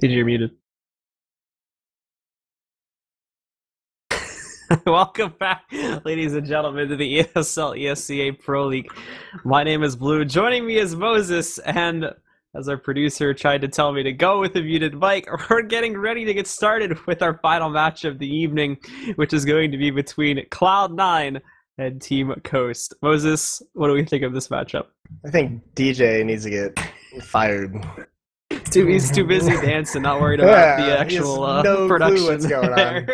TJ, you're muted. Welcome back, ladies and gentlemen, to the ESL ESEA Pro League. My name is Blue. Joining me is Moses, and as our producer tried to tell me to go with a muted mic, we're getting ready to get started with our final match of the evening, which is going to be between Cloud9 and Team Coast. Moses, what do we think of this matchup? I think DJ needs to get fired. He's too busy dancing, not worried about the actual no production. Clue what's going on.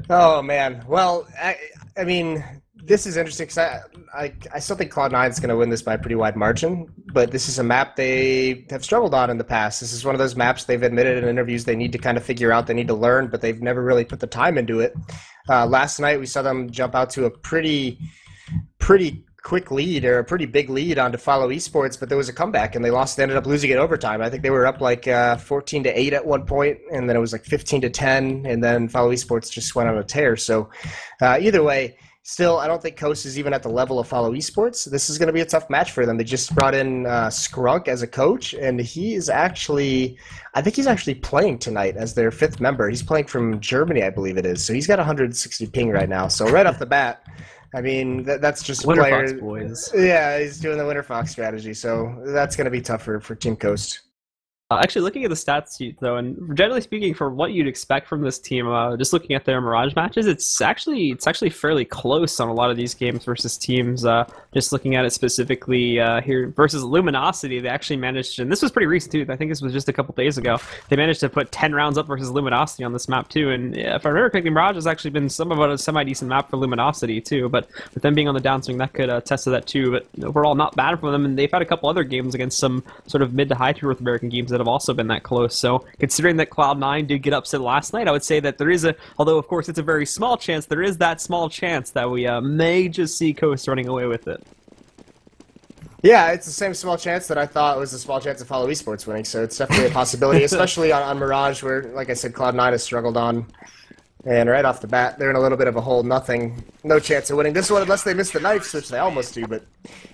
Oh man, well, I mean, this is interesting because I still think Cloud9 is going to win this by a pretty wide margin, but this is a map they have struggled on in the past. This is one of those maps they've admitted in interviews they need to kind of figure out, they need to learn, but they've never really put the time into it. Last night we saw them jump out to a pretty quick lead, or a pretty big lead on Follow eSports, but there was a comeback and they ended up losing it overtime. I think they were up like 14-8 at one point, and then it was like 15-10, and then Follow eSports just went on a tear. So either way, still, I don't think Coast is even at the level of Follow eSports. This is going to be a tough match for them. They just brought in Skrunk as a coach, and I think he's actually playing tonight as their 5th member. He's playing from Germany, I believe it is. So he's got 160 ping right now. So right off the bat, I mean, that's just a player. Fox boys. Yeah, he's doing the Winter Fox strategy, so that's going to be tougher for Team Coast. Actually, looking at the stats sheet, though, and generally speaking, for what you'd expect from this team, just looking at their Mirage matches, it's actually fairly close on a lot of these games versus teams. Just looking at it specifically here versus Luminosity, they actually managed, and this was pretty recent too. I think this was just a couple days ago. They managed to put 10 rounds up versus Luminosity on this map too. And if I remember correctly, Mirage has actually been somewhat a semi-decent map for Luminosity too. But with them being on the downswing, that could attest to that too. But overall, not bad for them. And they've had a couple other games against some sort of mid to high tier North American games that have also been that close. So considering that Cloud9 did get upset last night, I would say that there is although of course it's a very small chance, there is that small chance that we may just see Coast running away with it. Yeah, it's the same small chance that I thought was a small chance of Follow eSports winning, so it's definitely a possibility, especially on Mirage, where, like I said, Cloud9 has struggled on. And right off the bat, they're in a little bit of a hole, no chance of winning this one unless they miss the knife, which they almost do, but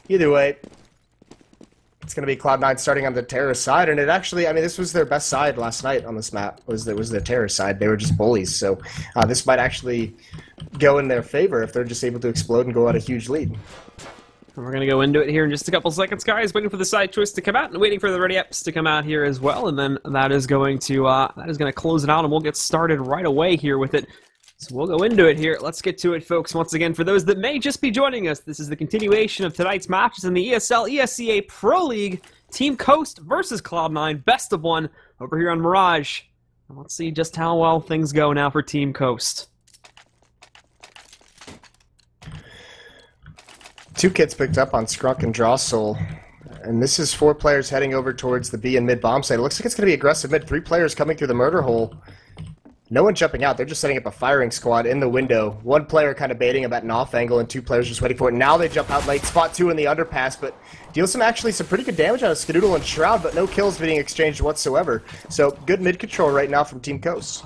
either way, it's going to be Cloud9 starting on the terrorist side, and it actually, I mean, this was their best side last night on this map, was their terrorist side. They were just bullies, so this might actually go in their favor if they're just able to explode and go out a huge lead. We're going to go into it here in just a couple seconds, guys. Waiting for the side twist to come out and waiting for the ready eps to come out here as well. And then that is going to close it out, and we'll get started right away here with it. So we'll go into it here. Let's get to it, folks. Once again, for those that may just be joining us, this is the continuation of tonight's matches in the ESL ESEA Pro League. Team Coast versus Cloud9, best of one over here on Mirage. And let's see just how well things go now for Team Coast. 2 kits picked up on Skrunk and Drawsoul, and this is 4 players heading over towards the B and mid bomb site. It looks like it's going to be aggressive mid. 3 players coming through the murder hole. No one jumping out. They're just setting up a firing squad in the window. 1 player kind of baiting him at an off angle, and 2 players just waiting for it. Now they jump out late. Spot 2 in the underpass, but deals some pretty good damage out of Skadoodle and Shroud, but no kills being exchanged whatsoever. So good mid control right now from Team Coast.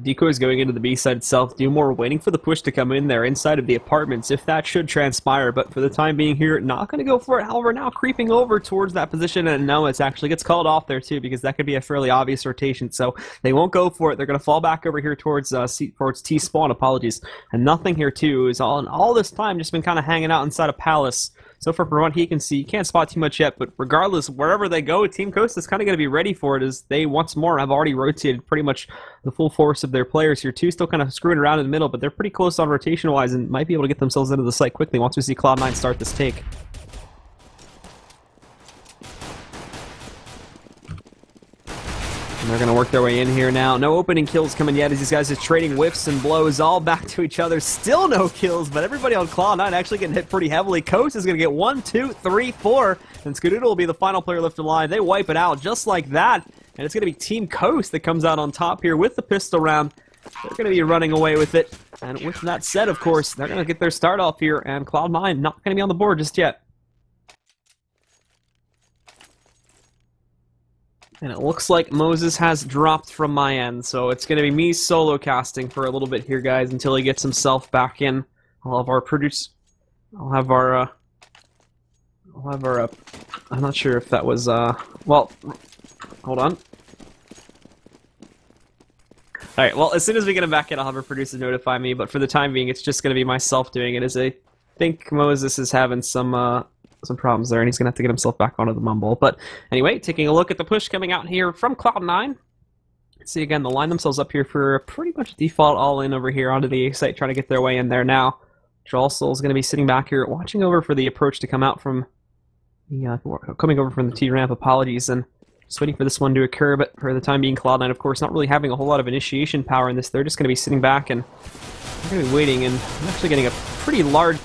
Decoys going into the B side itself. Dumore waiting for the push to come in there inside of the apartments, if that should transpire. But for the time being here, not going to go for it. However, now creeping over towards that position, and no, it actually gets called off there too, because that could be a fairly obvious rotation. So they won't go for it. They're going to fall back over here towards T-spawn. Apologies. And nothing here too is all this time just been kind of hanging out inside a palace. So far, from what he can see, can't spot too much yet, but regardless, wherever they go, Team Coast is kind of going to be ready for it, as they once more have already rotated pretty much the full force of their players here too. Still kind of screwing around in the middle, but they're pretty close on rotation-wise and might be able to get themselves into the site quickly once we see Cloud9 start this take. And they're going to work their way in here now. No opening kills coming yet, as these guys are trading whiffs and blows all back to each other. Still no kills, but everybody on Cloud9 actually getting hit pretty heavily. Coast is going to get 1, 2, 3, 4, and Skadoodle will be the final player left alive. They wipe it out just like that, and it's going to be Team Coast that comes out on top here with the pistol round. They're going to be running away with it, and with that said, of course, they're going to get their start off here, and Cloud9 not going to be on the board just yet. And it looks like Moses has dropped from my end, so it's going to be me solo casting for a little bit here, guys, until he gets himself back in. I'll have our I'm not sure if that was, well, hold on. Alright, well, as soon as we get him back in, I'll have a producer notify me, but for the time being, it's just going to be myself doing it, as I think Moses is having some problems there, and he's going to have to get himself back onto the mumble. But anyway, taking a look at the push coming out here from Cloud9. See, again, they'll line themselves up here for a pretty much default all-in over here onto the A site, trying to get their way in there now. Drawsoul is going to be sitting back here, watching over for the approach to come out from coming over from the T-ramp. Apologies, and just waiting for this one to occur. But for the time being, Cloud9, of course, not really having a whole lot of initiation power in this. They're just going to be sitting back and they're going to be waiting, and I'm actually getting a pretty large.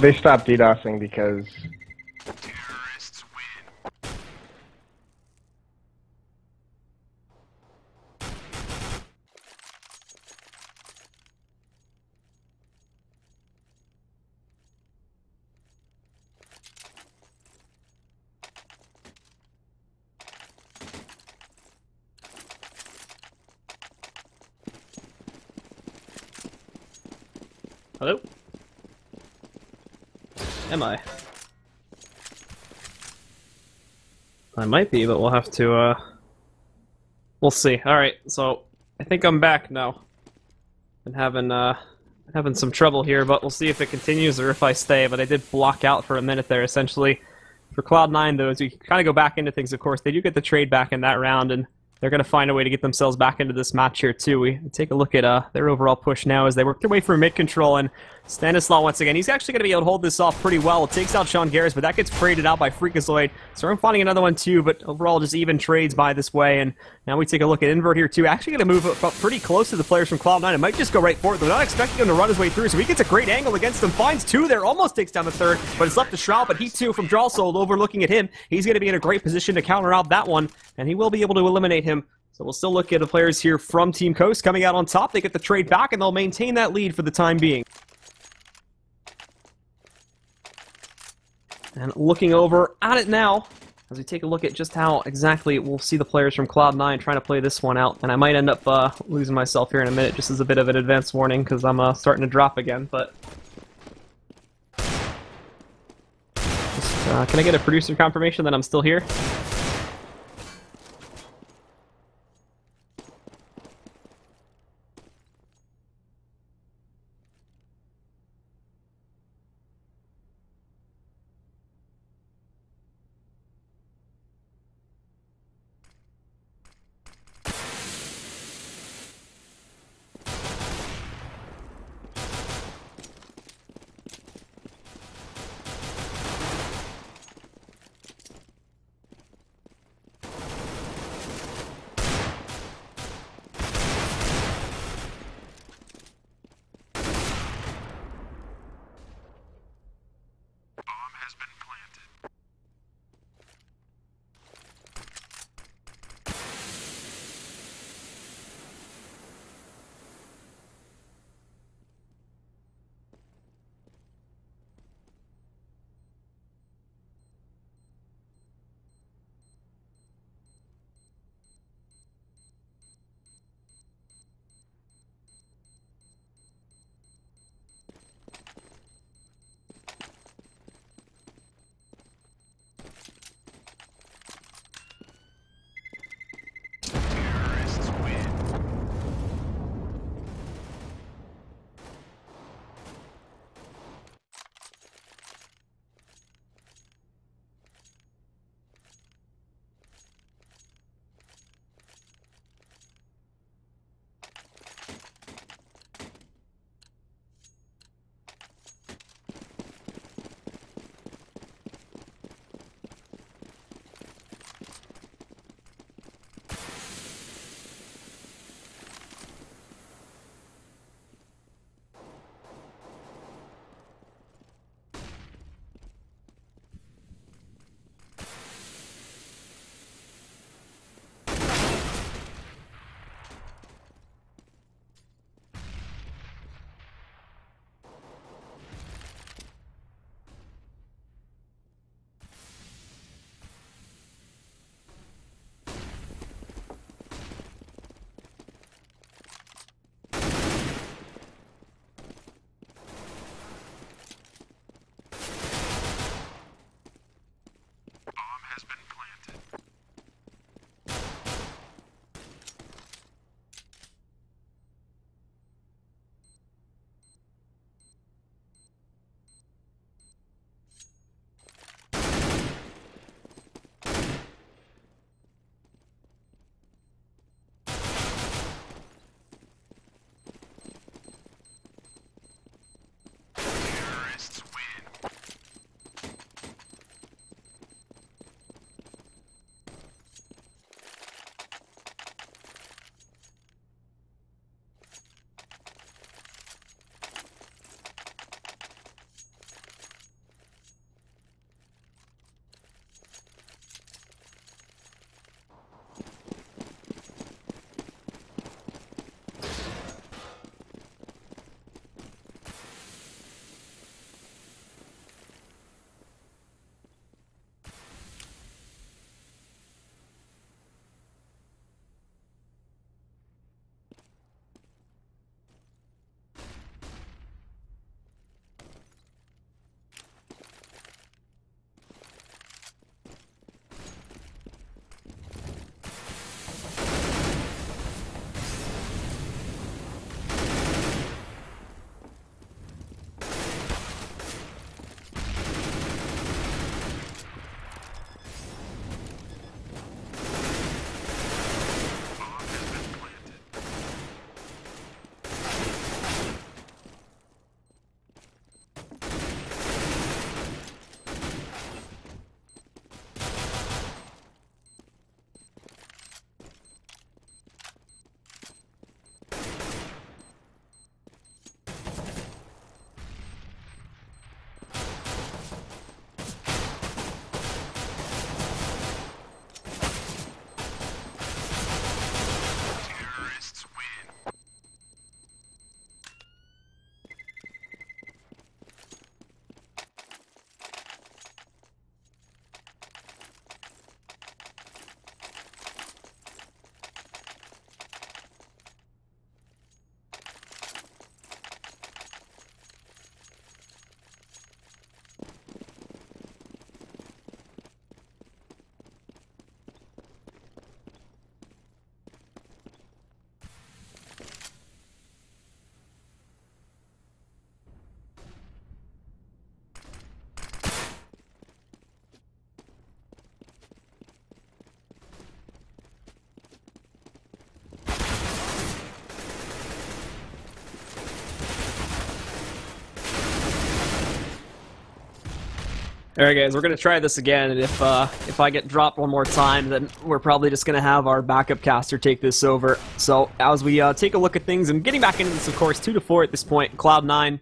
They stopped DDoSing because Terrorists win. Hello? Am I? I might be, but we'll have to, we'll see. Alright, so I think I'm back now. Been having some trouble here, but we'll see if it continues or if I stay, but I did block out for a minute there, essentially. For Cloud9, though, as we kind of go back into things, of course, they do get the trade back in that round, and they're going to find a way to get themselves back into this match here, too. We take a look at their overall push now as they work their way for mid control, and Stanislaw, once again, he's actually going to be able to hold this off pretty well. It takes out Sean Garris, but that gets traded out by Freakazoid. So I'm finding another one, too, but overall just even trades by this way. And now we take a look at Invert here, too. Actually going to move up pretty close to the players from Cloud9. It might just go right for it. They're not expecting him to run his way through, so he gets a great angle against them. Finds two there, almost takes down the third, but it's left to Shroud, but he, too, from Drawsoul, overlooking at him. He's going to be in a great position to counter out that one, and he will be able to eliminate him. So we'll still look at the players here from Team Coast coming out on top. They get the trade back, and they'll maintain that lead for the time being. And looking over at it now, as we take a look at just how exactly we'll see the players from Cloud9 trying to play this one out. And I might end up losing myself here in a minute, just as a bit of an advance warning, because I'm starting to drop again. But just, can I get a producer confirmation that I'm still here? All right, guys, we're gonna try this again, and if I get dropped one more time, then we're probably just gonna have our backup caster take this over. So as we take a look at things and getting back into this, of course, 2-4 at this point. Cloud9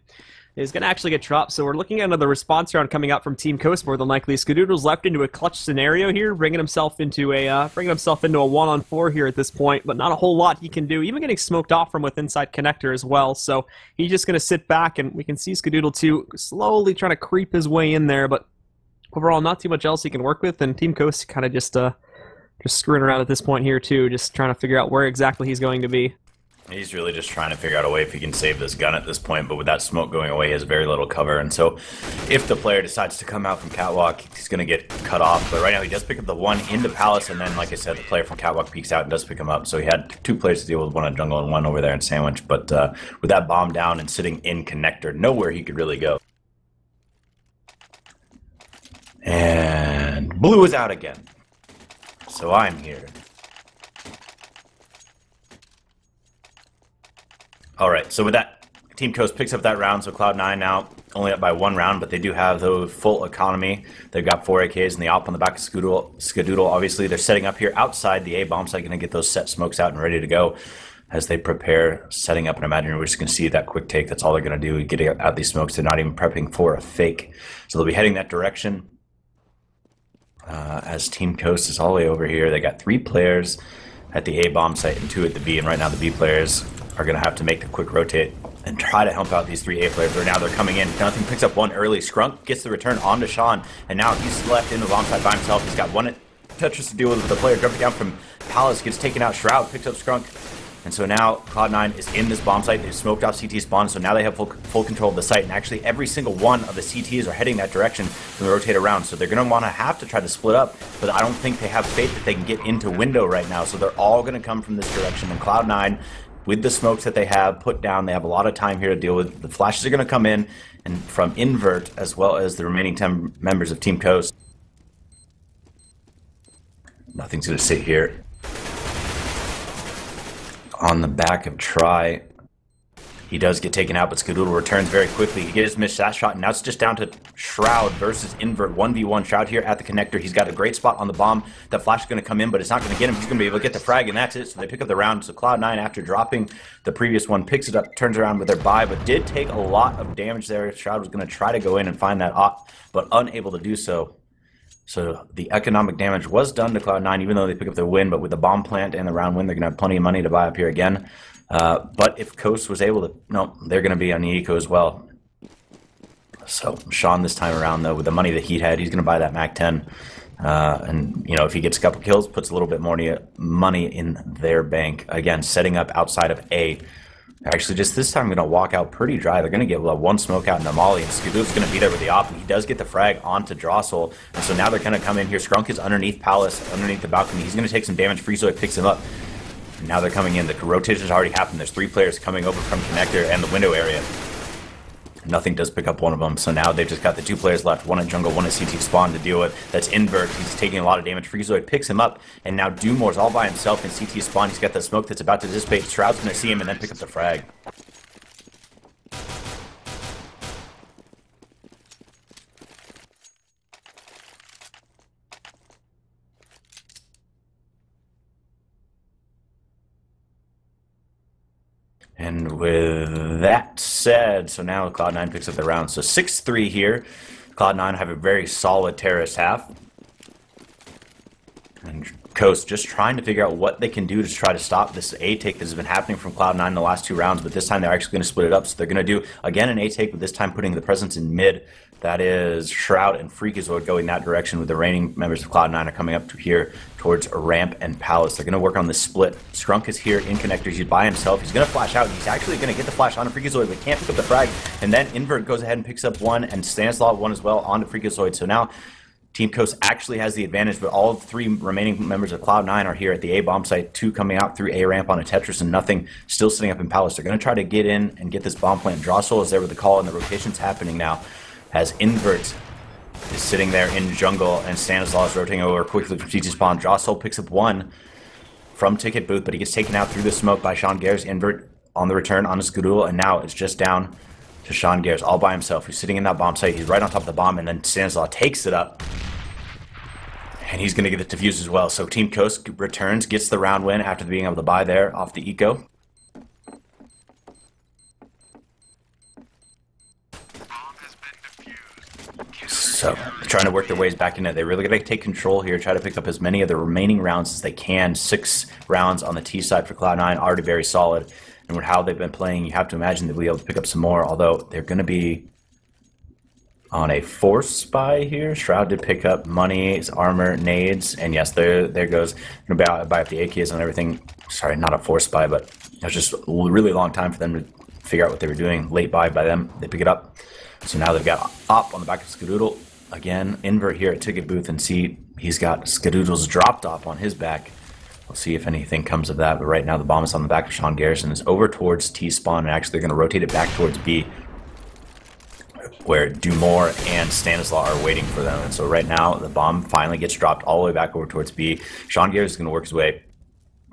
is gonna actually get dropped, so we're looking at another response round coming out from Team Coast more than likely. Skadoodle's left into a clutch scenario here, bringing himself into a 1-on-4 here at this point, but not a whole lot he can do, even getting smoked off from with inside connector as well. So he's just gonna sit back, and we can see Skadoodle 2 slowly trying to creep his way in there, but overall, not too much else he can work with, and Team Coast kind of just screwing around at this point here too, just trying to figure out where exactly he's going to be. He's really just trying to figure out a way if he can save this gun at this point, but with that smoke going away, he has very little cover, and so if the player decides to come out from Catwalk, he's going to get cut off. But right now, he does pick up the one into Palace, and then, like I said, the player from Catwalk peeks out and does pick him up. So he had two players to deal with, one on jungle and one over there in Sandwich, but with that bomb down and sitting in connector, nowhere he could really go. And blue is out again. So I'm here. Alright, so with that, Team Coast picks up that round, so Cloud9 now only up by one round, but they do have the full economy. They've got 4 AKs and the AWP on the back of Skadoodle. Obviously, they're setting up here outside the A bomb site, going to get those set smokes out and ready to go as they prepare, setting up, and imagine we're just going to see that quick take. That's all they're going to do, getting out these smokes. They're not even prepping for a fake. So they'll be heading that direction. As Team Coast is all the way over here. They got 3 players at the A bomb site and 2 at the B, and right now the B players are going to have to make the quick rotate and try to help out these 3 A players. Right now they're coming in. Nothing picks up one early. Scrunk gets the return onto Sean, and now he's left in the bomb site by himself. He's got one Tetris to deal with the player jumping down from Palace, gets taken out. Shroud picks up Scrunk. And so now Cloud9 is in this bomb site. They've smoked off CT spawn, so now they have full control of the site. And actually, every single one of the CTs are heading that direction to rotate around. So they're going to have to try to split up, but I don't think they have faith that they can get into window right now. So they're all going to come from this direction. And Cloud9, with the smokes that they have put down, they have a lot of time here to deal with. The flashes are going to come in, and from Invert, as well as the remaining 10 members of Team Coast. Nothing's going to sit here. On the back of Try, he does get taken out, but Skadoodle returns very quickly. He gets missed that shot, and now it's just down to Shroud versus Invert. 1v1 Shroud here at the connector. He's got a great spot on the bomb. That flash is going to come in, but it's not going to get him. He's going to be able to get the frag, and that's it. So they pick up the round. So Cloud9, after dropping the previous one, picks it up, turns around with their buy, but did take a lot of damage there. Shroud was going to try to go in and find that op, but unable to do so. So the economic damage was done to Cloud9, even though they pick up the win, but with the bomb plant and the round win, they're going to have plenty of money to buy up here again. But if Coast was able to, no, they're going to be on the eco as well. So Sean this time around, though, with the money that he had, he's going to buy that Mac 10. And, you know, if he gets a couple kills, puts a little bit more money in their bank. Again, setting up outside of A. Actually, just this time, I'm going to walk out pretty dry. They're going to get one smoke out in the molly, and Skadoodle's going to be there with the op. He does get the frag onto Drossel, and so now they're going to come in here. Scrunk is underneath Palace, underneath the balcony. He's going to take some damage. Freezoid picks him up. And now they're coming in. The rotation's already happened. There's 3 players coming over from connector and the window area. Nothing does pick up one of them, so now they've just got the 2 players left, one at jungle, one at CT spawn to deal with. That's Invert. He's taking a lot of damage. Freezoid picks him up, and now Dumore's all by himself in CT spawn. He's got the smoke that's about to dissipate. Shroud's going to see him and then pick up the frag. And with that said, so now Cloud9 picks up the round. So 6-3 here. Cloud9 have a very solid terrorist half. And Coast just trying to figure out what they can do to try to stop this A-take that has been happening from Cloud9 in the last 2 rounds. But this time they're actually going to split it up. So they're going to do, again, an A-take, but this time putting the presence in mid. That is Shroud and Freakazoid going that direction, with the reigning members of Cloud9 are coming up to here towards Ramp and Palace. They're going to work on this split. Scrunk is here in connectors. He's by himself. He's going to flash out. He's actually going to get the flash onto Freakazoid, but can't pick up the frag. And then Invert goes ahead and picks up one, and Stanislaw one as well onto Freakazoid. So now Team Coast actually has the advantage, but all 3 remaining members of Cloud9 are here at the A bomb site, 2 coming out through A ramp on a Tetris, and nothing still sitting up in Palace. They're going to try to get in and get this bomb plant. Drossel is there with the call, and the rotation's happening now as Invert is sitting there in jungle, and Stanislaw is rotating over quickly from CT spawn. Drossel picks up one from Ticket Booth, but he gets taken out through the smoke by Sean Gares. Invert on the return on his Skadoodle, and now it's just down to Sean Garris all by himself. He's sitting in that bomb site. He's right on top of the bomb, and then Stanislaw takes it up. And he's going to get the defuse as well. So Team Coast returns, gets the round win after being able to buy there off the eco. So trying to work their ways back in it. They really got to take control here, try to pick up as many of the remaining rounds as they can. 6 rounds on the T side for Cloud9, already very solid. And with how they've been playing, you have to imagine they'll be able to pick up some more, although they're going to be on a force buy here. Shroud did pick up money, his armor, nades, and yes, there goes. Going to buy up the AKs and everything. Sorry, not a force buy, but it was just a really long time for them to figure out what they were doing. Late buy by them, they pick it up. So now they've got Op on the back of Skadoodle. Again, invert here at Ticket Booth and see he's got Skadoodle's dropped Op on his back. We'll see if anything comes of that, but right now the bomb is on the back of Sean Garrison. Is over towards T-spawn, and actually they're going to rotate it back towards B, where Dumore and Stanislaw are waiting for them. And so right now the bomb finally gets dropped all the way back over towards B. Sean Garrison is going to work his way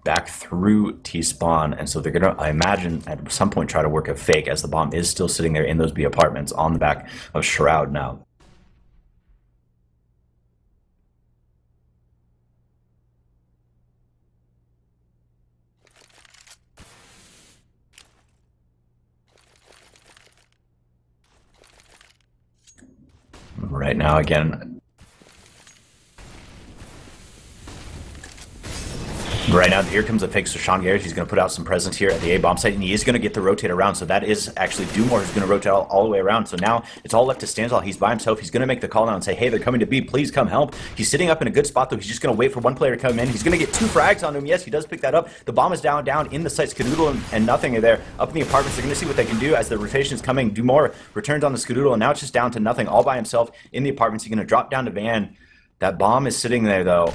back through T-spawn, and so they're going to, I imagine, at some point try to work a fake, as the bomb is still sitting there in those B apartments on the back of Shroud now. Right now, again, here comes the fake. So Sean Garrett, he's going to put out some presence here at the A bomb site, and he is going to get the rotate around. So that is actually Dumore who's going to rotate all the way around. So now it's all left to Stanislaw. He's by himself. He's going to make the call now and say, hey, they're coming to B. Please come help. He's sitting up in a good spot, though. He's just going to wait for one player to come in. He's going to get 2 frags on him. Yes, he does pick that up. The bomb is down in the site. Skadoodle and nothing are there. Up in the apartments, they're going to see what they can do as the rotation is coming. Dumore returns on the Skadoodle, and now it's just down to nothing, all by himself in the apartments. He's going to drop down to Van. That bomb is sitting there, though,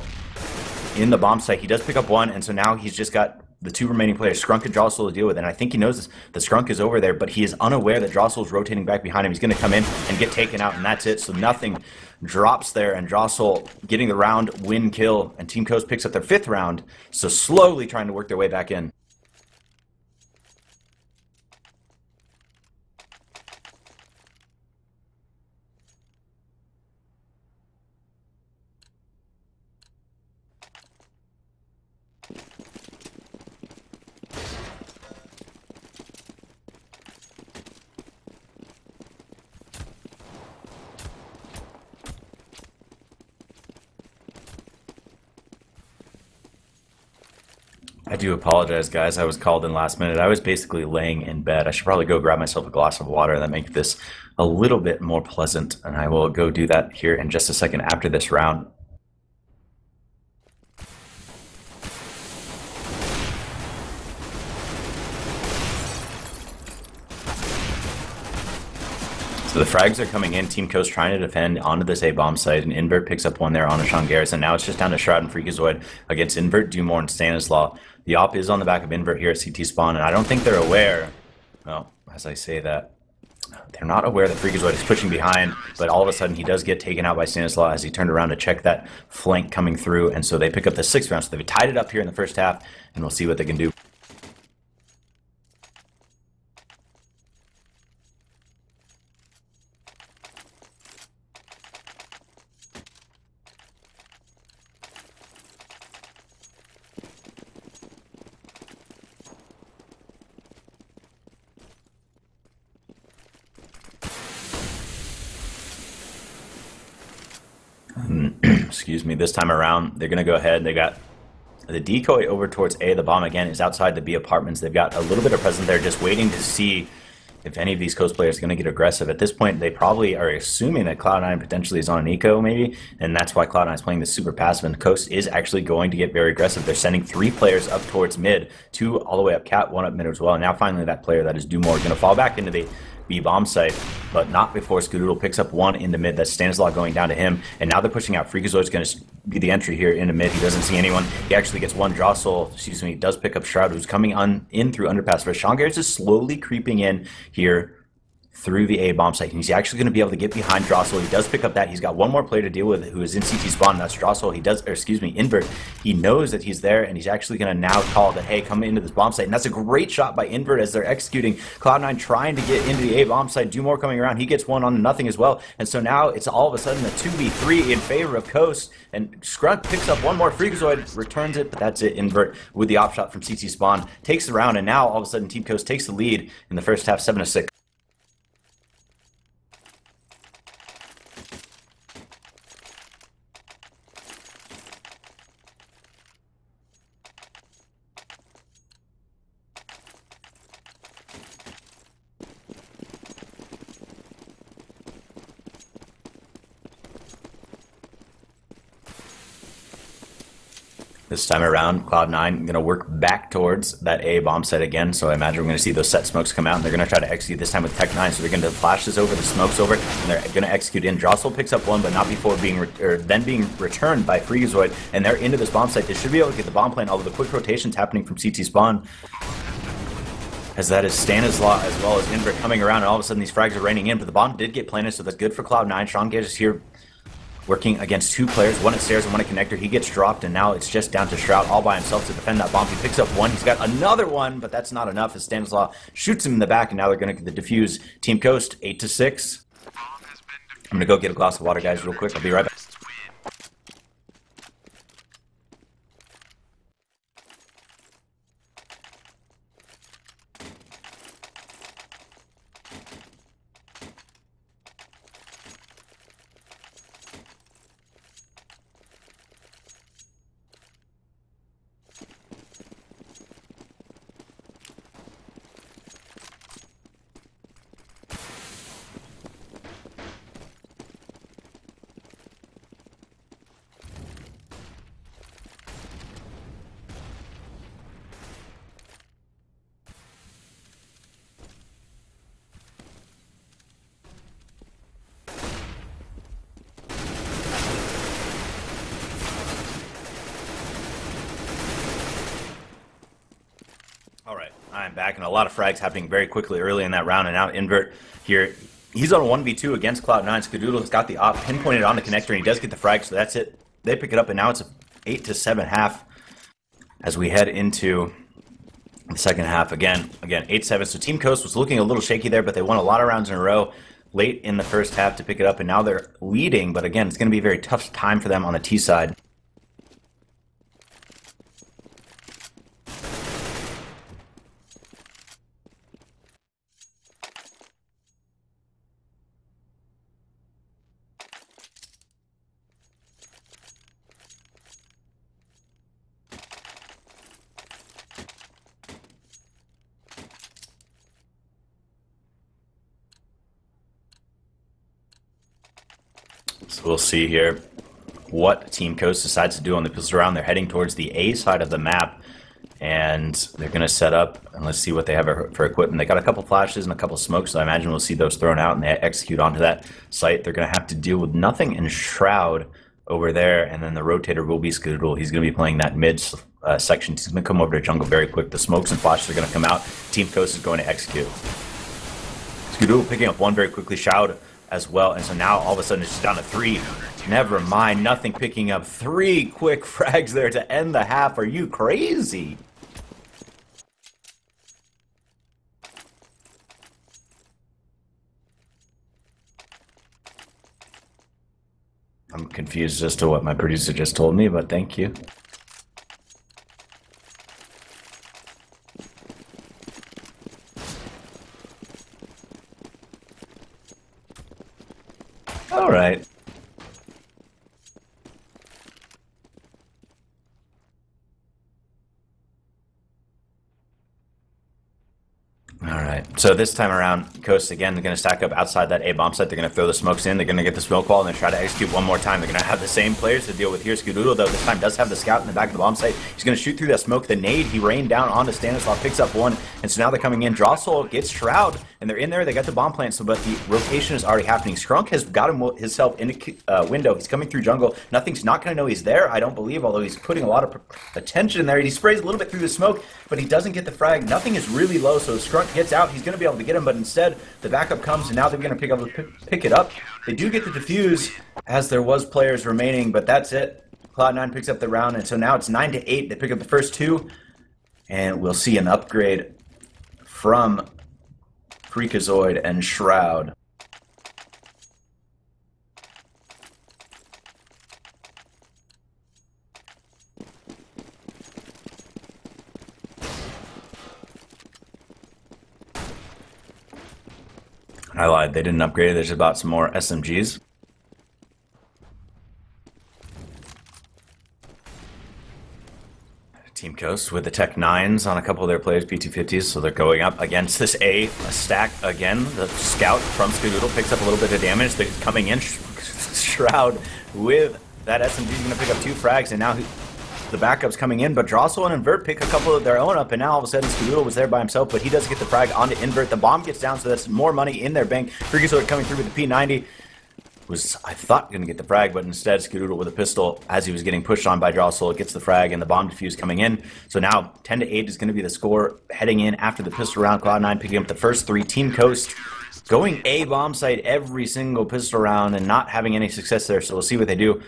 in the bomb site. He does pick up 1, and so now he's just got the 2 remaining players, Scrunk and Drossel, to deal with. And I think he knows that Scrunk is over there, but he is unaware that Drossel is rotating back behind him. He's going to come in and get taken out, and that's it. So nothing drops there, and Drossel getting the round, win, kill, and Team Coast picks up their 5th round, so slowly trying to work their way back in. I do apologize, guys. I was called in last minute. I was basically laying in bed. I should probably go grab myself a glass of water. That makes this a little bit more pleasant, and I will go do that here in just a second after this round. So the frags are coming in. Team Coast trying to defend onto this A-bomb site, and Invert picks up 1 there on Sean Garrison. Now it's just down to Shroud and Freakazoid against Invert, Dumore, and Stanislaw. The op is on the back of Invert here at CT spawn, and I don't think they're aware. Well, as I say that, they're not aware that Freakazoid is pushing behind, but all of a sudden he does get taken out by Stanislaw as he turned around to check that flank coming through, and so they pick up the 6th round. So they've tied it up here in the first half, and we'll see what they can do. Excuse me, this time around, they're going to go ahead. They got the decoy over towards A. The bomb, again, is outside the B apartments. They've got a little bit of presence there, just waiting to see if any of these Coast players are going to get aggressive. At this point, they probably are assuming that Cloud9 potentially is on an eco, maybe, and that's why Cloud9 is playing this super passive, and Coast is actually going to get very aggressive. They're sending 3 players up towards mid, 2 all the way up cat, 1 up mid as well. And now finally that player, that is Dumore, is going to fall back into the B bomb site, but not before Skadoodle picks up 1 into mid. That's Stanislaw going down to him, and now they're pushing out. Freakazoid's going to be the entry here into mid. He doesn't see anyone. He actually gets 1 Drossel. Excuse me. He does pick up Shroud, who's coming in through underpass. But Sean Garrett is slowly creeping in here through the A bomb site. And he's actually going to be able to get behind Drossel. He does pick up that. He's got one more player to deal with who is in CT spawn. That's Drossel. Invert. He knows that he's there, and he's actually going to now call that, hey, come into this bomb site. And that's a great shot by Invert as they're executing. Cloud9 trying to get into the A bomb site. Dumore coming around. He gets one on nothing as well. And so now it's all of a sudden a 2v3 in favor of Coast. And Scrunk picks up one more Freakazoid, returns it, but that's it. Invert with the op shot from CT spawn takes the round, and now all of a sudden Team Coast takes the lead in the first half, 7-6. This time around, Cloud9 going to work back towards that A bomb site again, so I imagine we're going to see those set smokes come out, and they're going to try to execute this time with Tech9, so they're going to flash this over, the smokes over, and they're going to execute in. Drossel picks up one, but not before being returned by Freakazoid, and they're into this bomb site. They should be able to get the bomb plant, although the quick rotation's happening from CT spawn. As that is Stanislaw as well as Invert coming around, and all of a sudden these frags are raining in, but the bomb did get planted, so that's good for Cloud9. Sean Gage is here working against two players, one at stairs and one at connector. He gets dropped, and now it's just down to Shroud all by himself to defend that bomb. He picks up one. He's got another one, but that's not enough as Stanislaw shoots him in the back, and now they're going to get the defuse. Team Coast, 8-6. I'm going to go get a glass of water, guys, real quick. I'll be right back. Alright, I'm back, and a lot of frags happening very quickly early in that round, and now Invert here. He's on a 1v2 against Cloud9. Skadoodle's got the op pinpointed on the connector, and he does get the frag, so that's it. They pick it up, and now it's a 8-7 half as we head into the second half. Again, 8-7. So Team Coast was looking a little shaky there, but they won a lot of rounds in a row late in the first half to pick it up, and now they're leading, but again, it's going to be a very tough time for them on the T side. So we'll see here what Team Coast decides to do on the pistol round. They're heading towards the A side of the map, and they're going to set up, and let's see what they have for equipment. They got a couple flashes and a couple smokes, so I imagine we'll see those thrown out, and they execute onto that site. They're going to have to deal with nothing in Shroud over there, and then the rotator will be Skadoodle. He's going to be playing that mid section. He's going to come over to jungle very quick. The smokes and flashes are going to come out. Team Coast is going to execute. Skadoodle picking up one very quickly. Shroud as well, and so now all of a sudden it's just down to 3. Never mind, nothing, picking up 3 quick frags there to end the half. Are you crazy? I'm confused as to what my producer just told me, but thank you. All right. So this time around, Coast, again, they're going to stack up outside that A bomb site. They're going to throw the smokes in. They're going to get the smoke wall, and then try to execute one more time. They're going to have the same players to deal with here. Skadoodle, though, this time does have the scout in the back of the bomb site. He's going to shoot through that smoke. The nade, he rained down onto Stanislaw, picks up one, and so now they're coming in. Drossel gets Shroud, and they're in there. They got the bomb plant, so but the rotation is already happening. Scrunk has got himself in a window. He's coming through jungle. Nothing's not going to know he's there, I don't believe, although he's putting a lot of attention in there. He sprays a little bit through the smoke, but he doesn't get the frag. Nothing is really low, so Scrunk gets out. He's going to be able to get him, but instead the backup comes, and now they're going to pick it up. They do get the defuse, as there was players remaining, but that's it. Cloud9 picks up the round, and so now it's 9-8. They pick up the first two, and we'll see an upgrade from Freakazoid and Shroud. I lied, they didn't upgrade. There's about some more SMGs. Team Coast with the Tech 9s on a couple of their players, P250s, so they're going up against this A stack again. The scout from Skadoodle picks up a little bit of damage. They're coming in. Shroud with that SMG is going to pick up 2 frags, and now the backup's coming in, but Drossel and Invert pick a couple of their own up, and now all of a sudden Skadoodle was there by himself, but he does get the frag onto Invert. The bomb gets down, so that's more money in their bank. Freakazoid coming through with the P90 was, I thought, going to get the frag, but instead Skadoodle with a pistol, as he was getting pushed on by Drossel, gets the frag, and the bomb defuse coming in. So now 10-8 is going to be the score heading in after the pistol round. Cloud9 picking up the first 3. Team Coast going A bomb site every single pistol round and not having any success there, so we'll see what they do.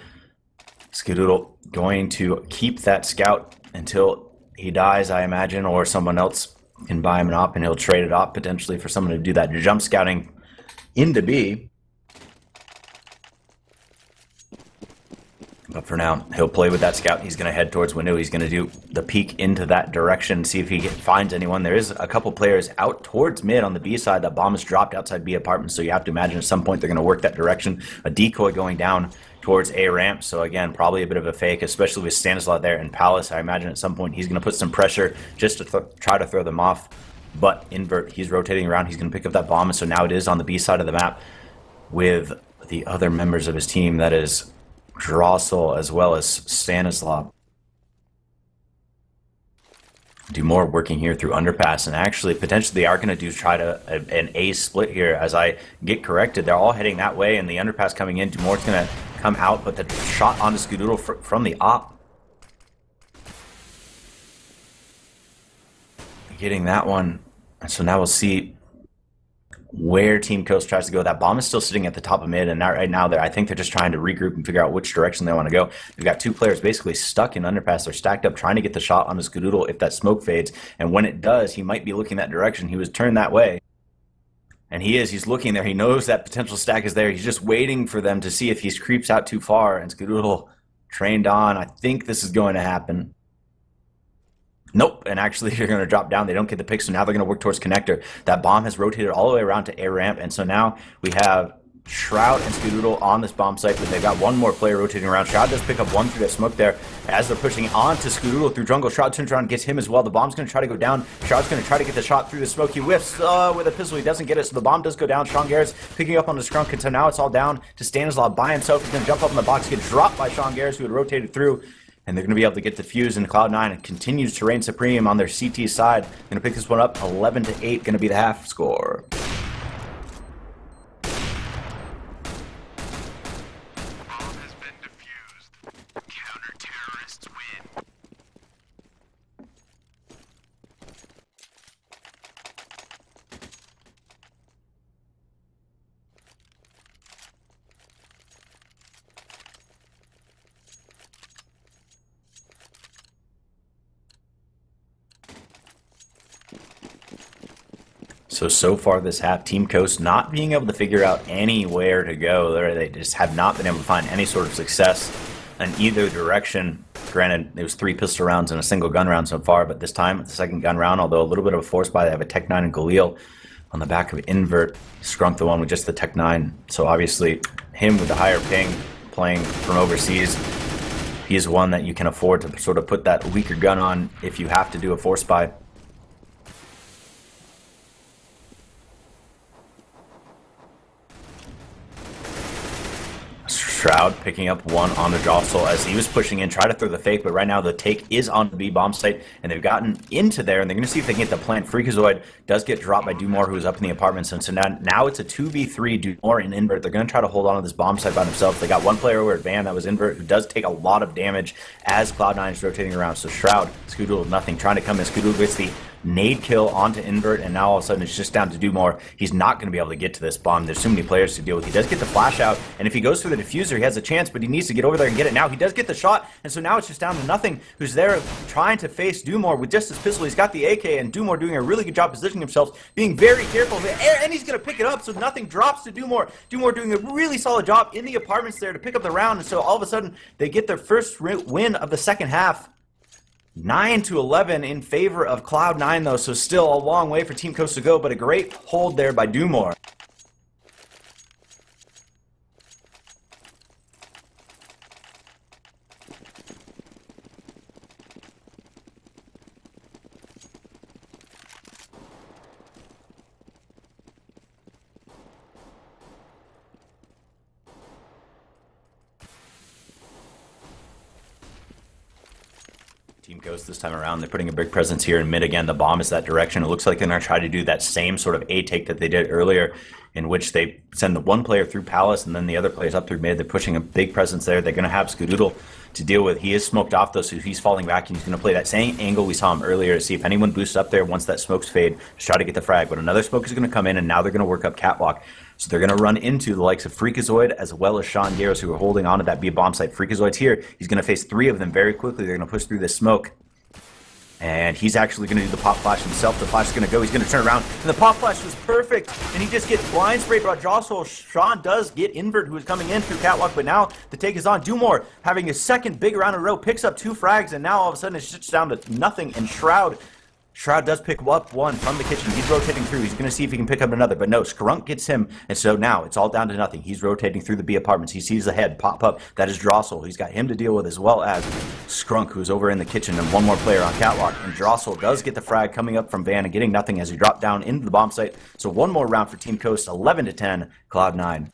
Skadoodle going to keep that scout until he dies, I imagine, or someone else can buy him an op, and he'll trade it op potentially for someone to do that jump scouting into B. But for now, he'll play with that scout. He's going to head towards window. He's going to do the peek into that direction, see if he finds anyone. There is a couple players out towards mid on the B side. That bomb is dropped outside B apartment, so you have to imagine at some point they're going to work that direction. A decoy going down towards A ramp, so again, probably a bit of a fake, especially with Stanislav there in Palace. I imagine at some point he's going to put some pressure just to try to throw them off. But Invert, he's rotating around. He's going to pick up that bomb, and so now it is on the B side of the map with the other members of his team. That is Drossel as well as Stanislav. Do more working here through underpass, and actually potentially they are going to do try to an A split here. As I get corrected, they're all heading that way, and the underpass coming in. Dumour's going to come out, but the shot onto Skadoodle from the op, getting that one. So now we'll see where Team Coast tries to go. That bomb is still sitting at the top of mid, and right now I think they're just trying to regroup and figure out which direction they want to go. They've got 2 players basically stuck in underpass. They're stacked up trying to get the shot on his Skadoodle if that smoke fades, and when it does, he might be looking that direction. He was turned that way, and he's looking there. He knows that potential stack is there. He's just waiting for them to see if he creeps out too far, and Skadoodle trained on. I think this is going to happen. Nope, and actually they're going to drop down. They don't get the pick, so now they're going to work towards connector. That bomb has rotated all the way around to A ramp, and so now we have Shroud and Skadoodle on this bomb site, but they've got one more player rotating around. Shroud does pick up one through that smoke there as they're pushing on to Skadoodle through jungle. Shroud turns around and gets him as well. The bomb's going to try to go down. Shroud's going to try to get the shot through the smoke. He whiffs with a pistol. He doesn't get it, so the bomb does go down. Sean Garrett's picking up on the scrunk, and so now it's all down to Stanislav by himself. He's going to jump up in the box, get dropped by Sean Garrett, who had rotated through, and they're going to be able to get the fuse, and Cloud9 continues to reign supreme on their CT side. Going to pick this one up 11-8, going to be the half score. Bomb has been defused. Counter-terrorists win. So far this half, Team Coast not being able to figure out anywhere to go. They just have not been able to find any sort of success in either direction. Granted, it was 3 pistol rounds and a single gun round so far, but this time, the second gun round, although a little bit of a force buy, they have a Tech 9 and Galil on the back of Invert. Scrunk the one with just the Tech 9. So obviously, him with the higher ping, playing from overseas, he's one that you can afford to sort of put that weaker gun on if you have to do a force buy. Shroud picking up one on the Drossel as he was pushing in, try to throw the fake, but right now the take is on the B bomb site, and they've gotten into there, and they're going to see if they can get the plant. Freakazoid does get dropped by Dumour, who's up in the apartments, and so now it's a 2v3, Dumour and Invert. They're going to try to hold on to this bomb site by themselves. They got one player over at Van, that was Invert, who does take a lot of damage as Cloud9 is rotating around. So Shroud, Skadoodle, nothing, trying to come in. Skadoodle gets the nade kill onto Invert, and now all of a sudden it's just down to Dumore. He's not going to be able to get to this bomb. There's too many players to deal with. He does get the flash out, and if he goes through the diffuser, he has a chance, but he needs to get over there and get it now. He does get the shot, and so now it's just down to Nothing, who's there trying to face Dumore with just his pistol. He's got the AK, and Dumore doing a really good job positioning himself, being very careful, and he's going to pick it up, so Nothing drops to Dumore. Dumore doing a really solid job in the apartments there to pick up the round, and so all of a sudden they get their first win of the second half. 9-11 in favor of Cloud9 though, so still a long way for Team Coast to go, but a great hold there by Dumore. Team Coast this time around, they're putting a big presence here in mid again. The bomb is that direction. It looks like they're going to try to do that same sort of A-take that they did earlier, in which they send the one player through Palace and then the other players up through mid. They're pushing a big presence there. They're going to have Skadoodle to deal with. He is smoked off though, so he's falling back, and he's going to play that same angle we saw him earlier to see if anyone boosts up there once that smoke's fade to try to get the frag. But another smoke is going to come in, and now they're going to work up Catwalk. So they're going to run into the likes of Freakazoid as well as Sean Garros, who are holding on to that B bomb site. Freakazoid's here. He's going to face three of them very quickly. They're going to push through this smoke. And he's actually going to do the pop flash himself. The flash is going to go. He's going to turn around. And the pop flash was perfect. And he just gets blind sprayed by Jostle. Sean does get Invert, who is coming in through Catwalk. But now the take is on. Dumore having his second big round in a row. Picks up 2 frags. And now all of a sudden it's just down to Nothing. And Shroud does pick up one from the kitchen. He's rotating through. He's going to see if he can pick up another. But no, Skrunk gets him. And so now it's all down to Nothing. He's rotating through the B apartments. He sees the head pop up. That is Drossel. He's got him to deal with, as well as Skrunk, who's over in the kitchen, and one more player on Catwalk. And Drossel does get the frag coming up from Van and getting Nothing as he dropped down into the bomb site. So one more round for Team Coast, 11-10, Cloud9.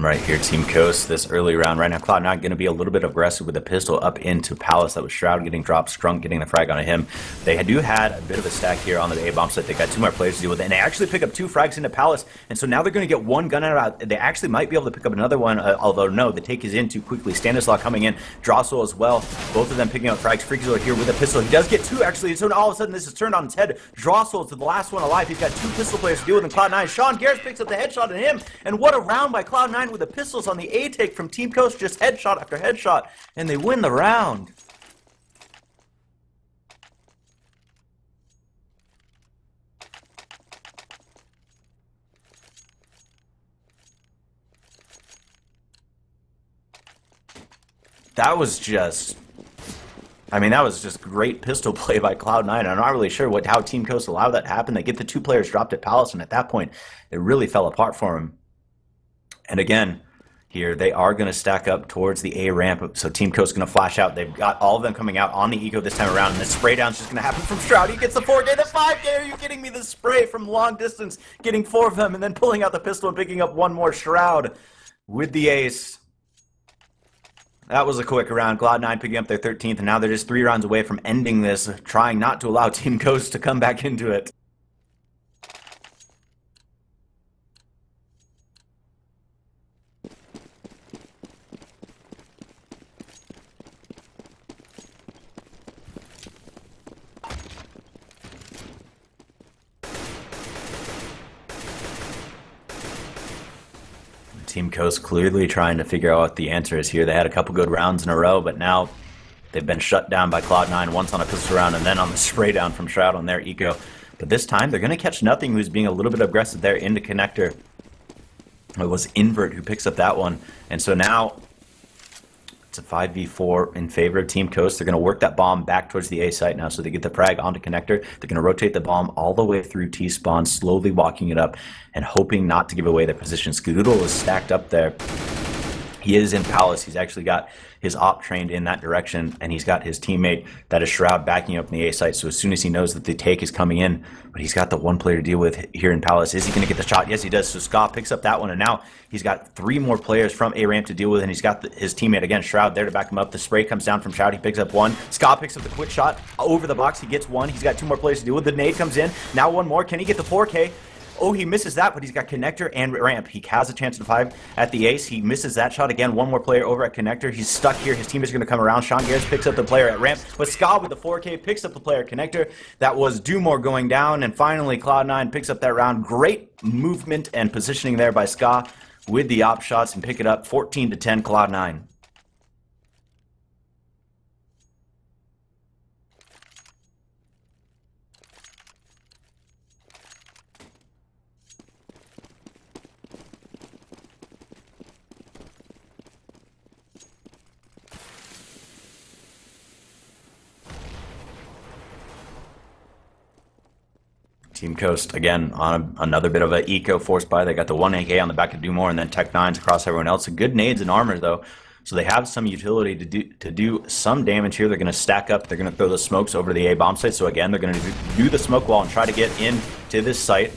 Right here, Team Coast, this early round. Right now, Cloud9 going to be a little bit aggressive with a pistol up into Palace. That was Shroud getting dropped, Skrunk getting the frag onto him. They do had a bit of a stack here on the A-bomb set. They got 2 more players to deal with it, and they actually pick up 2 frags into Palace, and so now they're going to get 1 gun out. They actually might be able to pick up another one, although no, the take is in too quickly. Stanislaw coming in, Drossel as well, both of them picking up frags. Freakazoid here with a pistol. He does get 2, actually, so all of a sudden this is turned on its head. Drossel is the last one alive. He's got 2 pistol players to deal with in Cloud9. Sean Garris picks up the headshot on him, and what a round by Cloud9 with the pistols on the A-take from Team Coast, just headshot after headshot, and they win the round. That was just, that was just great pistol play by Cloud9. I'm not really sure how Team Coast allowed that to happen. They get the 2 players dropped at Palace, and at that point, it really fell apart for him. And again, here they are going to stack up towards the A ramp, so Team Coast is going to flash out. They've got all of them coming out on the Eco this time around, and the spray down is just going to happen from Shroud. He gets the 4K, the 5K. Are you kidding me? The spray from long distance, getting 4 of them, and then pulling out the pistol and picking up 1 more. Shroud with the ace. That was a quick round. Cloud9 picking up their 13th, and now they're just 3 rounds away from ending this, trying not to allow Team Coast to come back into it. Team Coast clearly trying to figure out what the answer is here. They had a couple good rounds in a row, but now they've been shut down by Cloud9, once on a pistol round and then on the spray down from Shroud on their Eco. But this time, they're going to catch Nothing, who's being a little bit aggressive there into Connector. It was Invert who picks up that one. And so now it's a 5v4 in favor of Team Coast. They're going to work that bomb back towards the A site now, so they get the frag onto Connector. They're going to rotate the bomb all the way through T-spawn, slowly walking it up and hoping not to give away their position. Skadoodle is stacked up there. He is in Palace. He's actually got his op trained in that direction, and he's got his teammate, that is Shroud, backing up in the A site. So as soon as he knows that the take is coming in, but he's got the one player to deal with here in Palace. Is he going to get the shot? Yes, he does. So SCII picks up that one, and now he's got 3 more players from A ramp to deal with, and he's got his teammate, again, Shroud, there to back him up. The spray comes down from Shroud. He picks up one. SCII picks up the quick shot over the box. He gets one. He's got 2 more players to deal with. The nade comes in. Now one more. Can he get the 4K? Oh, he misses that, but he's got connector and ramp. He has a chance to 5 at the ace. He misses that shot again. 1 more player over at connector. He's stuck here. His team is going to come around. Sean Garris picks up the player at ramp, but SCII with the 4K picks up the player at connector. That was Dumore going down, and finally Cloud9 picks up that round. Great movement and positioning there by SCII with the op shots and pick it up 14-10 Cloud9. Team Coast, again, on another bit of an eco forced by. They got the 1 AK on the back of Dumore, and then Tech9s across everyone else. Good nades and armor, though. So they have some utility to do some damage here. They're going to stack up. They're going to throw the smokes over the A bomb site. So again, they're going to do the smoke wall and try to get into this site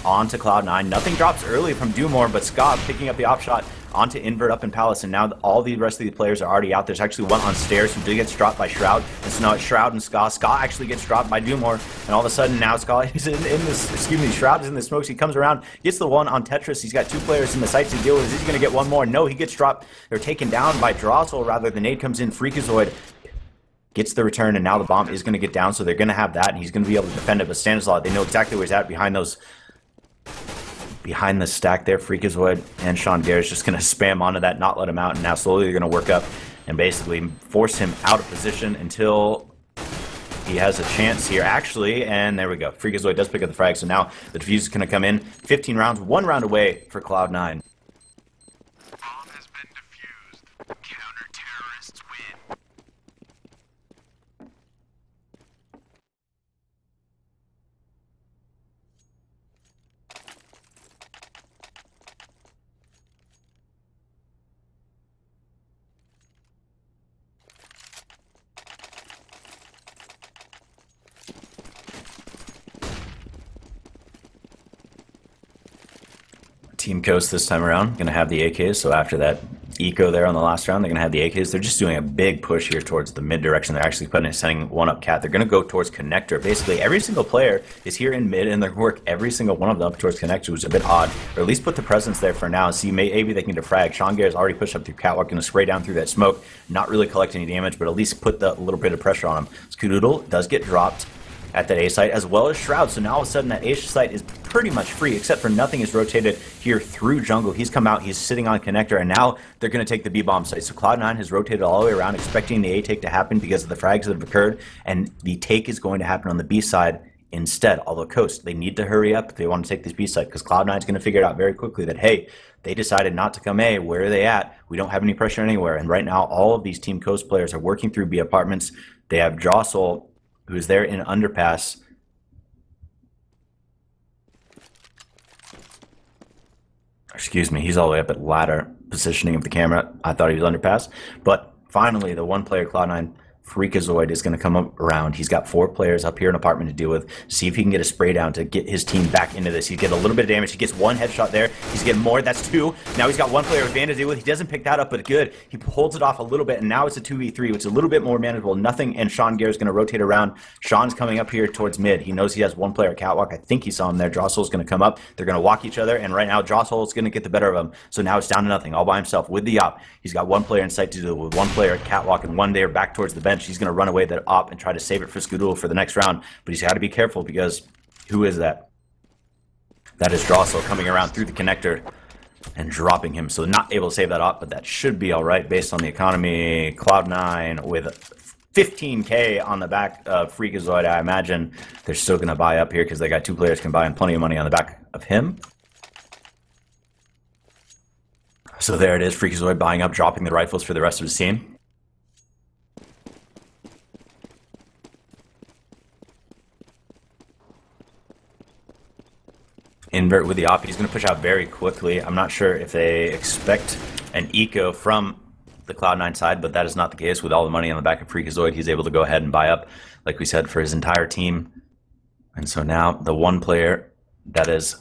onto Cloud9. Nothing drops early from Dumore, but SCII picking up the op shot onto Invert up in Palace, and now all the rest of the players are already out. There's actually one on stairs who did get dropped by Shroud, and so now it's Shroud and SCII. SCII actually gets dropped by Dumore, and all of a sudden now SCII is in this, excuse me, Shroud is in the smokes. He comes around, gets the one on Tetris. He's got 2 players in the site to deal with. Is he going to get one more? No, he gets dropped. They're taken down by Drossel, rather. The nade comes in. Freakazoid gets the return, and now the bomb is going to get down, so they're going to have that, and he's going to be able to defend it. But Stanislaw, they know exactly where he's at behind those, behind the stack there. Freakazoid and Sean Garris just going to spam onto that, not let him out, and now slowly they're going to work up and basically force him out of position until he has a chance here, actually, and there we go. Freakazoid does pick up the frag, so now the defuse is going to come in. 15 rounds, 1 round away for Cloud9. Bomb has been defused. Counter-terrorists win. Team Coast this time around, going to have the AKs, so after that eco there on the last round, they're going to have the AKs. They're just doing a big push here towards the mid direction. They're actually setting one up cat. They're going to go towards connector. Basically, every single player is here in mid, and they're going to work every single one of them up towards connector, which is a bit odd, or at least put the presence there for now. See, maybe they can defrag. Sean Garris already pushed up through catwalk, going to spray down through that smoke, not really collect any damage, but at least put the little bit of pressure on him. Skadoodle does get dropped at that A site, as well as Shroud. So now all of a sudden that A site is pretty much free, except for nothing is rotated here through jungle. He's come out, he's sitting on connector, and now they're going to take the B bomb site. So Cloud9 has rotated all the way around, expecting the A take to happen because of the frags that have occurred, and the take is going to happen on the B side instead. Although Coast, they need to hurry up if they want to take this B side, because Cloud9 is going to figure it out very quickly that, hey, they decided not to come A. Where are they at? We don't have any pressure anywhere. And right now, all of these Team Coast players are working through B apartments. They have Drossel, who's there in underpass. Excuse me, he's all the way up at ladder positioning of the camera. I thought he was underpass. But finally, the one player, Cloud9, Freakazoid, is going to come up around. He's got 4 players up here in apartment to deal with. See if he can get a spray down to get his team back into this. He get a little bit of damage. He gets 1 headshot there. He's getting more. That's 2. Now he's got 1 player with Van to deal with. He doesn't pick that up, but good. He holds it off a little bit, and now it's a 2v3, which is a little bit more manageable. Nothing, and Sean Garris is going to rotate around. Sean's coming up here towards mid. He knows he has 1 player catwalk. I think he saw him there. Drossel's going to come up. They're going to walk each other, and right now Drossel is going to get the better of him. So now it's down to nothing, all by himself with the op. He's got 1 player in sight to deal with, 1 player at catwalk, and 1 there back towards the bench. He's going to run away that op and try to save it for Skadoodle for the next round, but he's got to be careful because who is that? That is Drossel coming around through the connector and dropping him, so not able to save that op, but that should be all right based on the economy. Cloud9 with 15k on the back of Freakazoid. I imagine they're still going to buy up here because they got 2 players can buy and plenty of money on the back of him. So there it is, Freakazoid buying up, dropping the rifles for the rest of his team. Invert with the op. He's going to push out very quickly. I'm not sure if they expect an eco from the Cloud9 side, but that is not the case. With all the money on the back of Freakazoid, he's able to go ahead and buy up, like we said, for his entire team. And so now the one player that is,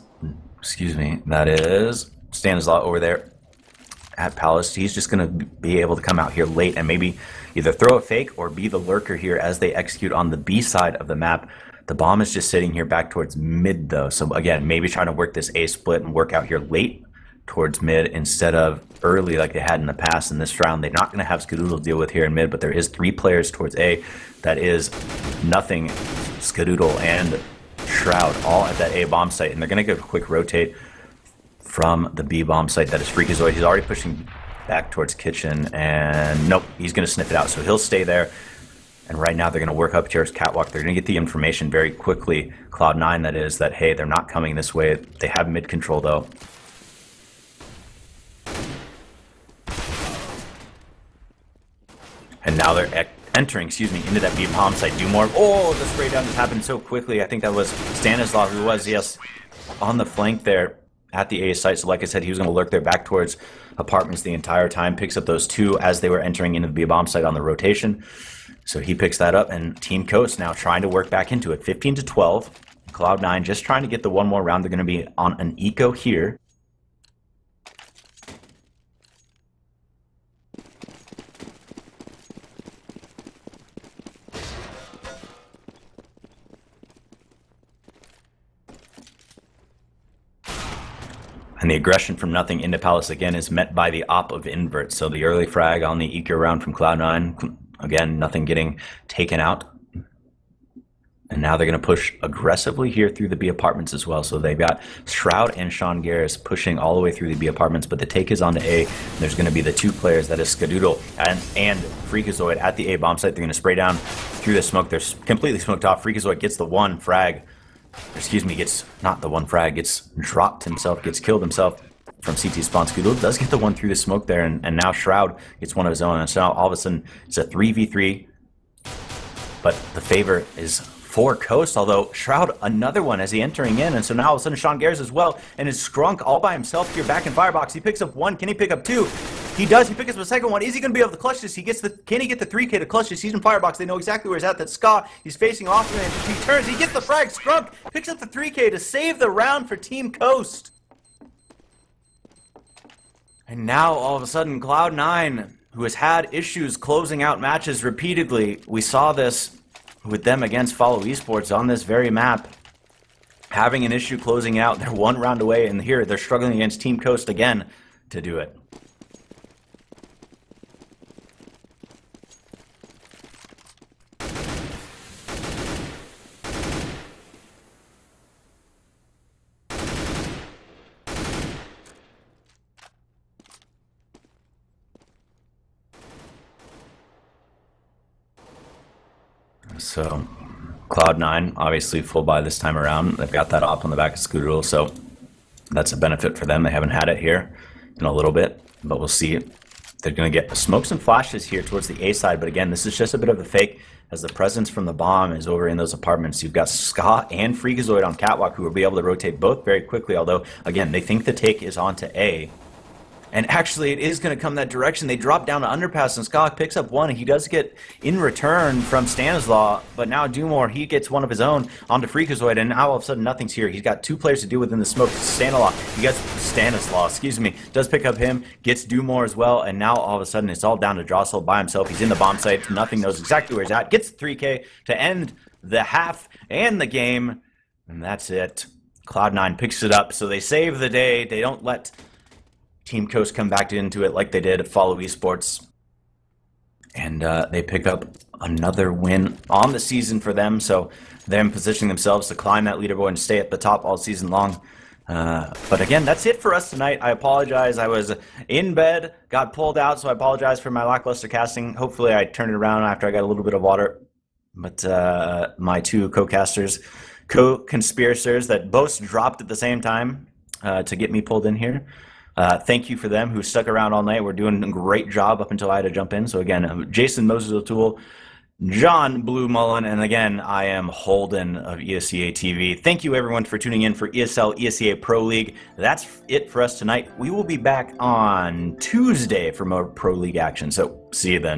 that is Stanislaw over there at Palace, he's just going to be able to come out here late and maybe either throw a fake or be the lurker here as they execute on the B side of the map. The bomb is just sitting here back towards mid, though. So again, maybe trying to work this A split and work out here late towards mid instead of early like they had in the past in this round. They're not going to have Skadoodle deal with here in mid, but there is 3 players towards A. That is nothing. Skadoodle and Shroud all at that A bomb site, and they're going to get a quick rotate from the B bomb site. That is Freakazoid. He's already pushing back towards Kitchen, and nope, he's going to sniff it out, so he'll stay there. And right now they're going to work up Chair's Catwalk. They're going to get the information very quickly, Cloud9 that is, that hey, they're not coming this way. They have mid control though. And now they're entering, into that B bomb site. Do more. Oh, the spray down just happened so quickly. I think that was Stanislav who was, yes, on the flank there at the A site. So like I said, he was going to lurk there back towards apartments the entire time. Picks up those 2 as they were entering into the B bomb site on the rotation. So he picks that up, and Team Coast now trying to work back into it. 15-12. Cloud9 just trying to get the one more round. They're going to be on an eco here. And the aggression from nothing into Palace again is met by the op of invert. So the early frag on the eco round from Cloud9. Again, nothing getting taken out. And now they're going to push aggressively here through the B apartments as well. So they've got Shroud and Sean Garris pushing all the way through the B apartments, but the take is on to A. There's going to be the 2 players, that is Skadoodle and Freakazoid at the A bomb site. They're going to spray down through the smoke. They're completely smoked off. Freakazoid gets the 1 frag. Gets not the 1 frag, gets dropped himself, gets killed himself from CT spawn. Skadoodle does get the 1 through the smoke there, and now Shroud gets one of his own. And so now all of a sudden it's a 3v3, but the favor is for Coast, although Shroud another one as he entering in, and so now all of a sudden Sean Garris as well, and it's Scrunk all by himself here back in Firebox. He picks up 1. Can he pick up 2? He does. He picks up a second one. Is he going to be able to clutch this? Can he get the 3K to clutch this? He's in Firebox. They know exactly where he's at. That's Ska. He's facing off him, and he turns. He gets the frag. Scrunk picks up the 3K to save the round for Team Coast. And now all of a sudden Cloud9, who has had issues closing out matches repeatedly, we saw this with them against Follow Esports on this very map, having an issue closing out. They're 1 round away, and here they're struggling against Team Coast again to do it. So Cloud9 obviously full buy this time around. They've got that op on the back of Skadoodle, so that's a benefit for them. They haven't had it here in a little bit, but we'll see. They're going to get smokes and flashes here towards the A side, but again, this is just a bit of a fake as the presence from the bomb is over in those apartments. You've got Ska and Freakazoid on Catwalk who will be able to rotate both very quickly, although again, they think the take is onto A. And actually, it is going to come that direction. They drop down to underpass, and Ska picks up 1, and he does get in return from Stanislaw. But now Dumore, he gets one of his own onto Freakazoid, and now all of a sudden nothing's here. He's got 2 players to deal with in the smoke. Stanislaw, does pick up him, gets Dumore as well, and now all of a sudden it's all down to Jostle by himself. He's in the bomb site. Nothing knows exactly where he's at. Gets the 3K to end the half and the game, and that's it. Cloud9 picks it up, so they save the day. They don't let Team Coast come back into it like they did at Follow Esports. And they pick up another win on the season for them. So them positioning themselves to climb that leaderboard and stay at the top all season long. But again, that's it for us tonight. I apologize. I was in bed, got pulled out, so I apologize for my lackluster casting. Hopefully I turned it around after I got a little bit of water. But my 2 co-casters, co-conspirators that both dropped at the same time to get me pulled in here. Thank you for them who stuck around all night. We're doing a great job up until I had to jump in. So again, Jason Moses O'Toole, John Blue Mullen, and again, I am Holden of ESEA TV. Thank you everyone for tuning in for ESL ESEA Pro League. That's it for us tonight. We will be back on Tuesday for more Pro League action, so see you then.